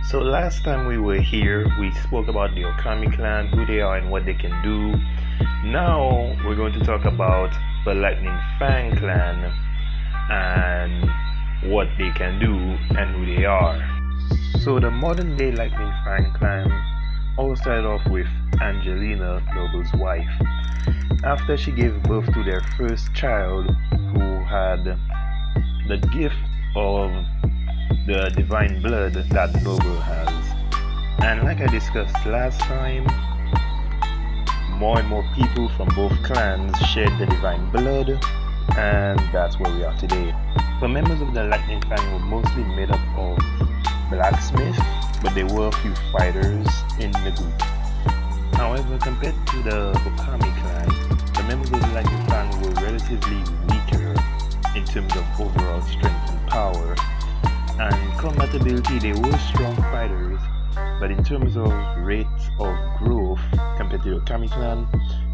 So last time we were here, we spoke about the Okami clan, who they are and what they can do. Now we're going to talk about the Lightning Fang clan and what they can do and who they are. So the modern day Lightning Fang clan all started off with Angelina, Noble's wife. After she gave birth to their first child, who had the gift of the divine blood that Noble has. And like I discussed last time, more and more people from both clans shared the divine blood, and that's where we are today. The members of the Lightning Fang were mostly made up of blacksmiths, but there were a few fighters in the group. However, compared to the Okami clan, the members of the Lightning Fang were relatively weaker in terms of overall strength and power. And combat ability, they were strong fighters, but in terms of rate of growth compared to the Okami clan,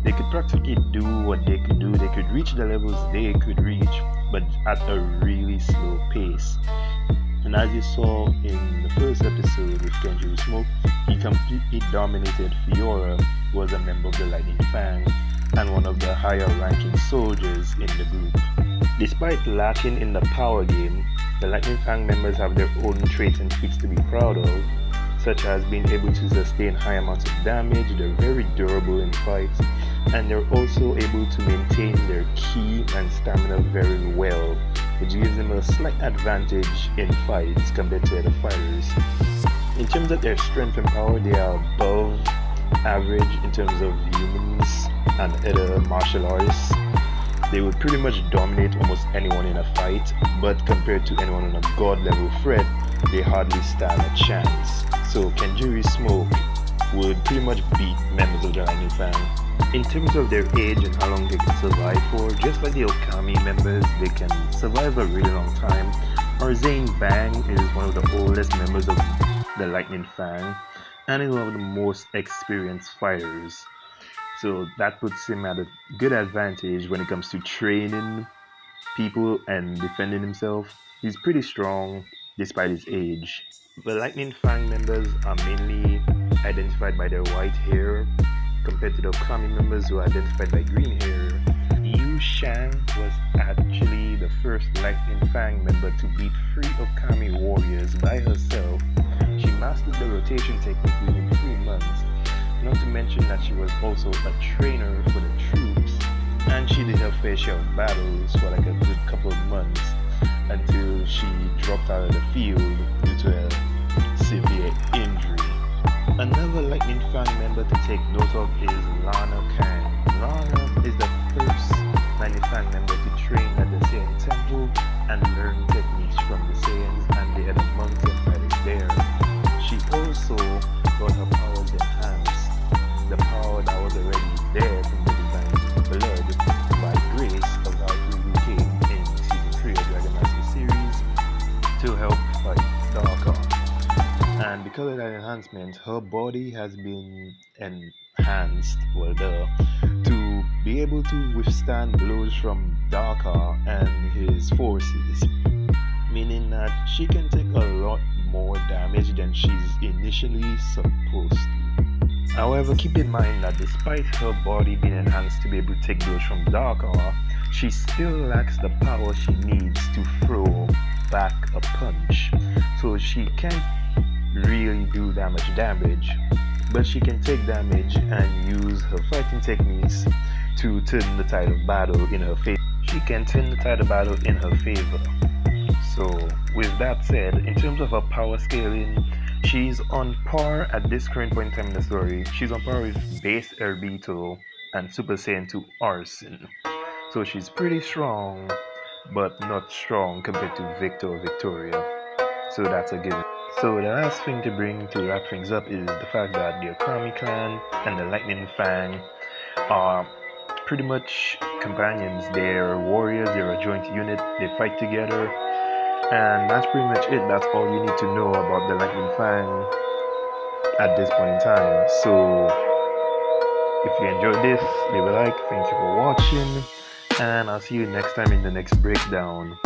they could practically do what they could do. They could reach the levels they could reach, but at a really slow pace. And as you saw in the first episode with Kenji Smoke, he completely dominated Fiora, who was a member of the Lightning Fang and one of the higher ranking soldiers in the group. Despite lacking in the power game, the Lightning Fang members have their own traits and feats to be proud of, such as being able to sustain high amounts of damage. They're very durable in fights, and they're also able to maintain their ki and stamina very well, which gives them a slight advantage in fights compared to other fighters. In terms of their strength and power, they are above average in terms of humans and other martial artists. They would pretty much dominate almost anyone in a fight, but compared to anyone on a god level threat, they hardly stand a chance. So Kenjiri Smoke would pretty much beat members of the Lightning Fang. In terms of their age and how long they can survive for, just like the Okami members, they can survive a really long time. Our Zane Bang is one of the oldest members of the Lightning Fang and is one of the most experienced fighters. So that puts him at a good advantage when it comes to training people and defending himself. He's pretty strong despite his age. The Lightning Fang members are mainly identified by their white hair compared to the Okami members who are identified by green hair. Yu Shang was actually the first Lightning Fang member to beat 3 Okami warriors by herself. She mastered the rotation technique within 3 months. Not to mention that she was also a trainer for the troops, and she did her fair share of battles for like a good couple of months until she dropped out of the field due to a severe injury. Another Lightning Fang member to take note of is Lana Kang. Lana is the first Lightning Fang member to train at the Saiyan Temple and learn techniques from the Saiyans and the other monks and fighters there. She also got her powers enhanced. The power that was already there from the divine blood by grace of Valkyrie, who came in season 3 of Dragon Master series to help fight Darker. And because of that enhancement, her body has been enhanced, to be able to withstand blows from Darker and his forces, meaning that she can take a lot more damage than she's initially supposed to. However, keep in mind that despite her body being enhanced to be able to take blows from Darker, she still lacks the power she needs to throw back a punch. So she can't really do that much damage, but she can take damage and use her fighting techniques to turn the tide of battle in her favor. She can turn the tide of battle in her favor. So with that said, in terms of her power scaling, she's on par at this current point in time in the story. She's on par with base Erbito and Super Saiyan 2 Arson. So she's pretty strong, but not strong compared to Victor or Victoria. So that's a given. So the last thing to bring to wrap things up is the fact that the Okami clan and the Lightning Fang are pretty much companions. They're warriors, they're a joint unit, they fight together. And that's pretty much it. That's all you need to know about the Lightning Fang at this point in time. So if you enjoyed this, leave a like. Thank you for watching, and I'll see you next time in the next breakdown,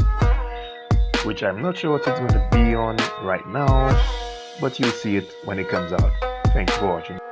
which I'm not sure what it's going to be on right now, but you'll see it when it comes out. Thanks for watching.